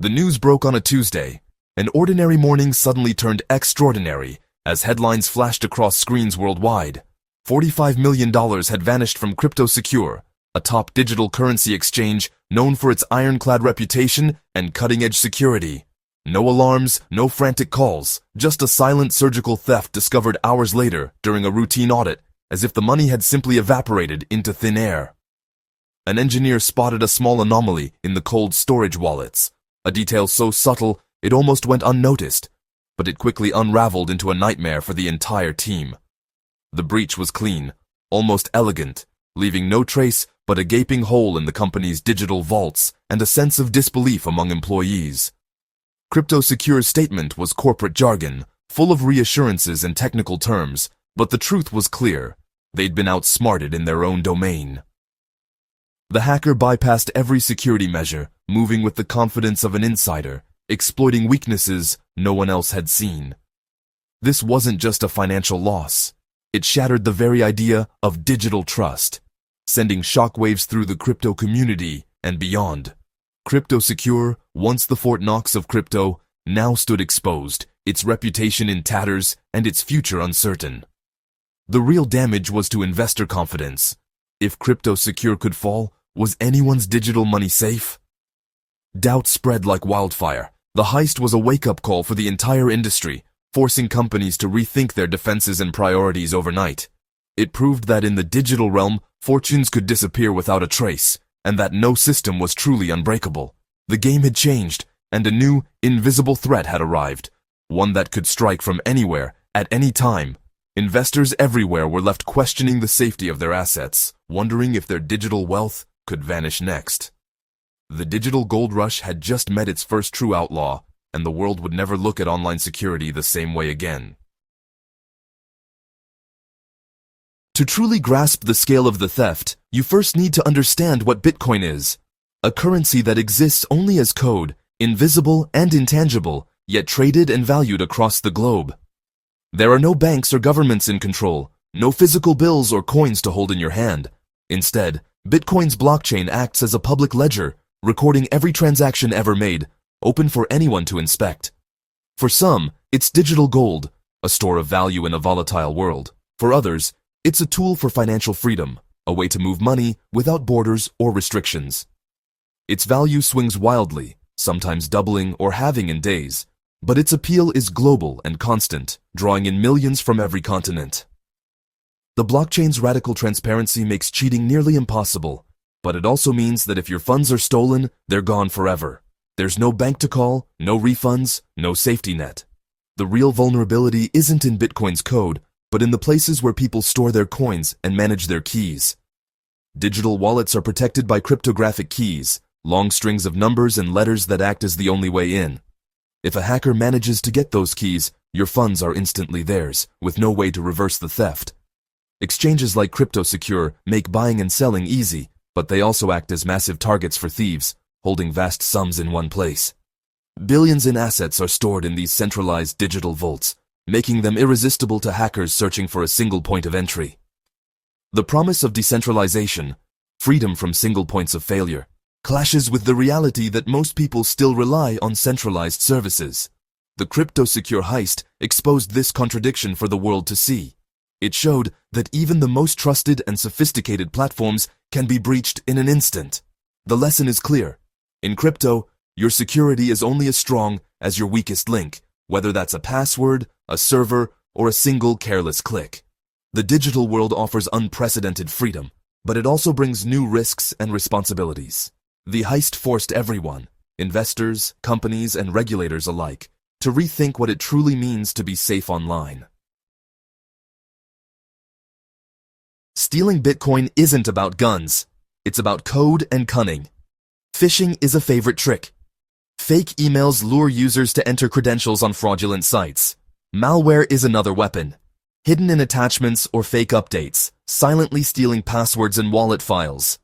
The news broke on a Tuesday. An ordinary morning suddenly turned extraordinary as headlines flashed across screens worldwide. $45 million had vanished from CryptoSecure, a top digital currency exchange known for its ironclad reputation and cutting-edge security. No alarms, no frantic calls, just a silent surgical theft discovered hours later during a routine audit, as if the money had simply evaporated into thin air. An engineer spotted a small anomaly in the cold storage wallets, a detail so subtle it almost went unnoticed, but it quickly unraveled into a nightmare for the entire team. The breach was clean, almost elegant, leaving no trace but a gaping hole in the company's digital vaults and a sense of disbelief among employees. CryptoSecure's statement was corporate jargon, full of reassurances and technical terms, but the truth was clear. They'd been outsmarted in their own domain. The hacker bypassed every security measure, moving with the confidence of an insider, exploiting weaknesses no one else had seen. This wasn't just a financial loss. It shattered the very idea of digital trust, sending shockwaves through the crypto community and beyond. CryptoSecure, once the Fort Knox of crypto, now stood exposed, its reputation in tatters and its future uncertain. The real damage was to investor confidence. If CryptoSecure could fall, was anyone's digital money safe? Doubt spread like wildfire. The heist was a wake-up call for the entire industry, forcing companies to rethink their defenses and priorities overnight. It proved that in the digital realm, fortunes could disappear without a trace, and that no system was truly unbreakable. The game had changed, and a new, invisible threat had arrived, one that could strike from anywhere, at any time. Investors everywhere were left questioning the safety of their assets, wondering if their digital wealth could vanish next. The digital gold rush had just met its first true outlaw, and the world would never look at online security the same way again. To truly grasp the scale of the theft, you first need to understand what Bitcoin is. A currency that exists only as code, invisible and intangible, yet traded and valued across the globe. There are no banks or governments in control, no physical bills or coins to hold in your hand. Instead, Bitcoin's blockchain acts as a public ledger, recording every transaction ever made, open for anyone to inspect. For some, it's digital gold, a store of value in a volatile world. For others, it's a tool for financial freedom, a way to move money without borders or restrictions. Its value swings wildly, sometimes doubling or halving in days, but its appeal is global and constant, drawing in millions from every continent. The blockchain's radical transparency makes cheating nearly impossible, but it also means that if your funds are stolen, they're gone forever. There's no bank to call, no refunds, no safety net. The real vulnerability isn't in Bitcoin's code, but in the places where people store their coins and manage their keys. Digital wallets are protected by cryptographic keys, long strings of numbers and letters that act as the only way in. If a hacker manages to get those keys, your funds are instantly theirs, with no way to reverse the theft. Exchanges like CryptoSecure make buying and selling easy, but they also act as massive targets for thieves, holding vast sums in one place. Billions in assets are stored in these centralized digital vaults, making them irresistible to hackers searching for a single point of entry. The promise of decentralization, freedom from single points of failure, clashes with the reality that most people still rely on centralized services. The CryptoSecure heist exposed this contradiction for the world to see. It showed that even the most trusted and sophisticated platforms can be breached in an instant. The lesson is clear. In crypto, your security is only as strong as your weakest link, whether that's a password, a server, or a single careless click. The digital world offers unprecedented freedom, but it also brings new risks and responsibilities. The heist forced everyone, investors, companies, and regulators alike, to rethink what it truly means to be safe online. Stealing Bitcoin isn't about guns. It's about code and cunning. Phishing is a favorite trick. Fake emails lure users to enter credentials on fraudulent sites. Malware is another weapon. Hidden in attachments or fake updates, silently stealing passwords and wallet files.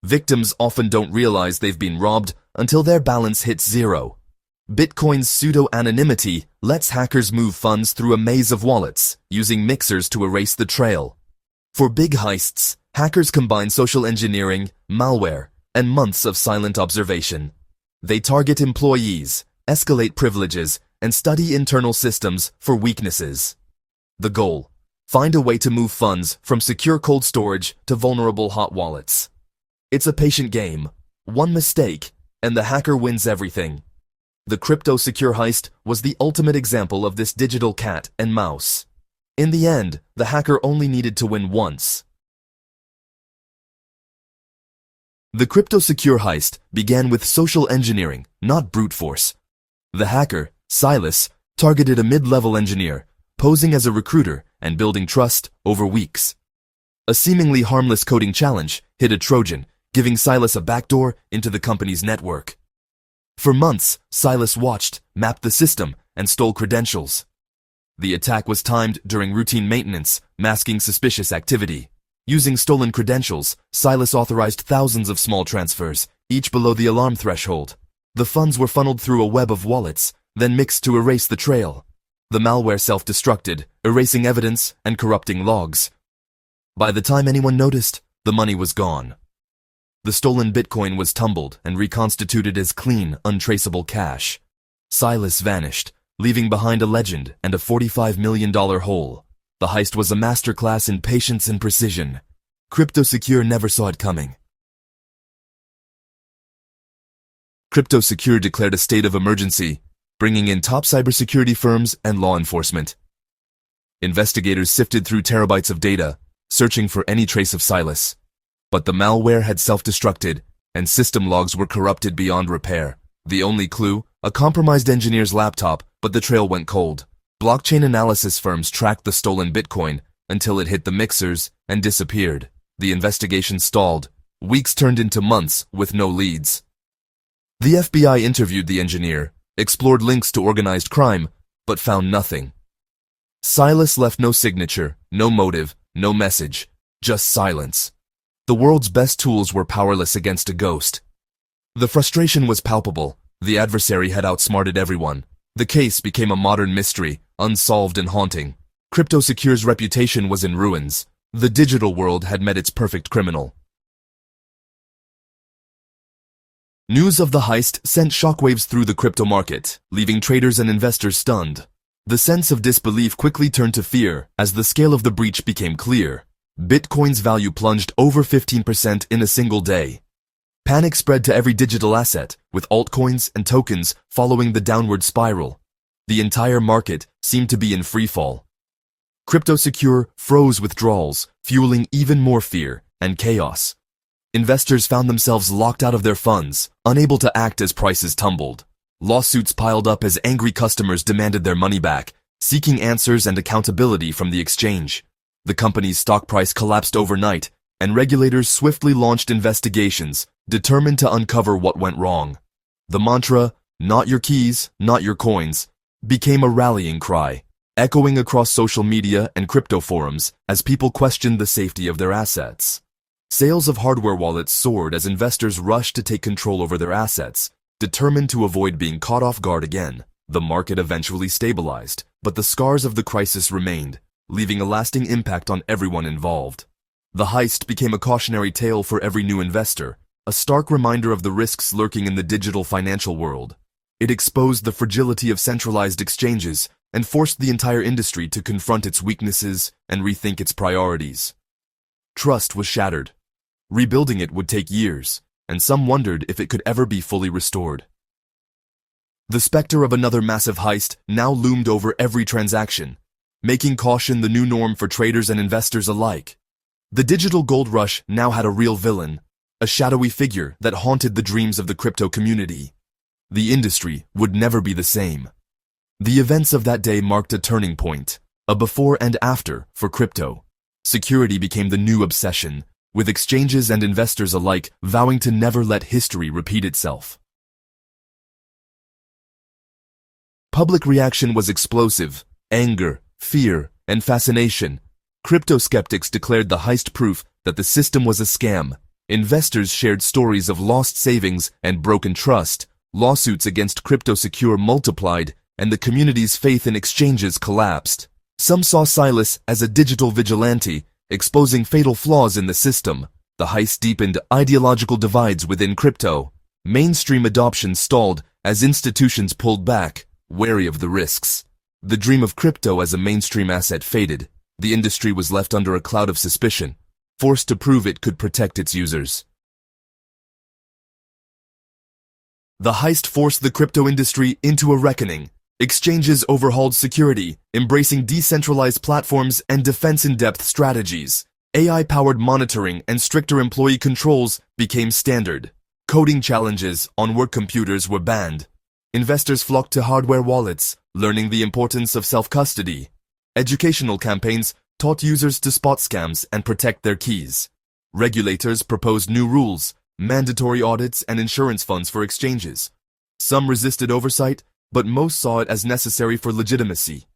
Victims often don't realize they've been robbed until their balance hits zero. Bitcoin's pseudo-anonymity lets hackers move funds through a maze of wallets, using mixers to erase the trail. For big heists, hackers combine social engineering, malware, and months of silent observation. They target employees, escalate privileges, and study internal systems for weaknesses. The goal: find a way to move funds from secure cold storage to vulnerable hot wallets. It's a patient game. One mistake, and the hacker wins everything. The crypto secure heist was the ultimate example of this digital cat and mouse. In the end, the hacker only needed to win once. The crypto secure heist began with social engineering, not brute force. The hacker, Silas, targeted a mid-level engineer, posing as a recruiter and building trust over weeks. A seemingly harmless coding challenge hit a Trojan, giving Silas a backdoor into the company's network. For months, Silas watched, mapped the system, and stole credentials. The attack was timed during routine maintenance, masking suspicious activity. Using stolen credentials, Silas authorized thousands of small transfers, each below the alarm threshold. The funds were funneled through a web of wallets, then mixed to erase the trail. The malware self-destructed, erasing evidence and corrupting logs. By the time anyone noticed, the money was gone. The stolen Bitcoin was tumbled and reconstituted as clean, untraceable cash. Silas vanished, leaving behind a legend and a $45 million hole. The heist was a masterclass in patience and precision. Crypto Secure never saw it coming. Crypto Secure declared a state of emergency, bringing in top cybersecurity firms and law enforcement. Investigators sifted through terabytes of data, searching for any trace of Silas. But the malware had self-destructed, and system logs were corrupted beyond repair. The only clue? A compromised engineer's laptop, but the trail went cold. Blockchain analysis firms tracked the stolen Bitcoin until it hit the mixers and disappeared. The investigation stalled. Weeks turned into months with no leads. The FBI interviewed the engineer, explored links to organized crime, but found nothing. Silas left no signature, no motive, no message, just silence. The world's best tools were powerless against a ghost. The frustration was palpable. The adversary had outsmarted everyone. The case became a modern mystery, unsolved and haunting. Crypto Secure's reputation was in ruins. The digital world had met its perfect criminal. News of the heist sent shockwaves through the crypto market, leaving traders and investors stunned. The sense of disbelief quickly turned to fear as the scale of the breach became clear. Bitcoin's value plunged over 15% in a single day. Panic spread to every digital asset, with altcoins and tokens following the downward spiral. The entire market seemed to be in freefall. Crypto Secure froze withdrawals, fueling even more fear and chaos. Investors found themselves locked out of their funds, unable to act as prices tumbled. Lawsuits piled up as angry customers demanded their money back, seeking answers and accountability from the exchange. The company's stock price collapsed overnight, and regulators swiftly launched investigations, determined to uncover what went wrong. The mantra, "Not your keys, not your coins," became a rallying cry, echoing across social media and crypto forums as people questioned the safety of their assets. Sales of hardware wallets soared as investors rushed to take control over their assets, determined to avoid being caught off guard again. The market eventually stabilized, but the scars of the crisis remained, leaving a lasting impact on everyone involved. The heist became a cautionary tale for every new investor, a stark reminder of the risks lurking in the digital financial world. It exposed the fragility of centralized exchanges and forced the entire industry to confront its weaknesses and rethink its priorities. Trust was shattered. Rebuilding it would take years, and some wondered if it could ever be fully restored. The specter of another massive heist now loomed over every transaction, making caution the new norm for traders and investors alike. The digital gold rush now had a real villain, a shadowy figure that haunted the dreams of the crypto community. The industry would never be the same. The events of that day marked a turning point, a before and after for crypto. Security became the new obsession, with exchanges and investors alike vowing to never let history repeat itself. Public reaction was explosive: anger, fear, and fascination. Crypto skeptics declared the heist proof that the system was a scam. Investors shared stories of lost savings and broken trust. Lawsuits against Crypto Secure multiplied, and the community's faith in exchanges collapsed. Some saw Silas as a digital vigilante, exposing fatal flaws in the system. The heist deepened ideological divides within crypto. Mainstream adoption stalled as institutions pulled back, wary of the risks. The dream of crypto as a mainstream asset faded. The industry was left under a cloud of suspicion, forced to prove it could protect its users. The heist forced the crypto industry into a reckoning. Exchanges overhauled security, embracing decentralized platforms and defense-in-depth strategies. AI-powered monitoring and stricter employee controls became standard. Coding challenges on work computers were banned. Investors flocked to hardware wallets, learning the importance of self-custody. Educational campaigns taught users to spot scams and protect their keys. Regulators proposed new rules, mandatory audits and insurance funds for exchanges. Some resisted oversight, but most saw it as necessary for legitimacy.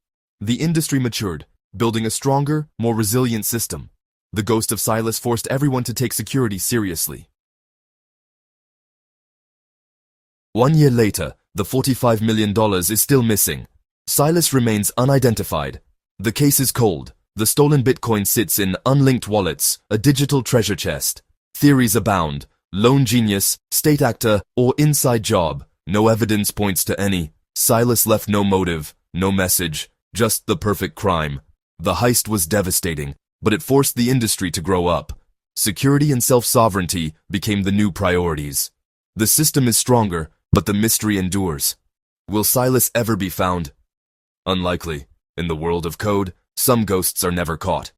The industry matured, building a stronger, more resilient system. The ghost of Silas forced everyone to take security seriously. 1 year later, the $45 million is still missing. Silas remains unidentified. The case is cold. The stolen Bitcoin sits in unlinked wallets, a digital treasure chest. Theories abound. Lone genius, state actor, or inside job. No evidence points to any. Silas left no motive, no message, just the perfect crime. The heist was devastating, but it forced the industry to grow up. Security and self-sovereignty became the new priorities. The system is stronger, but the mystery endures. Will Silas ever be found? Unlikely. In the world of code, some ghosts are never caught.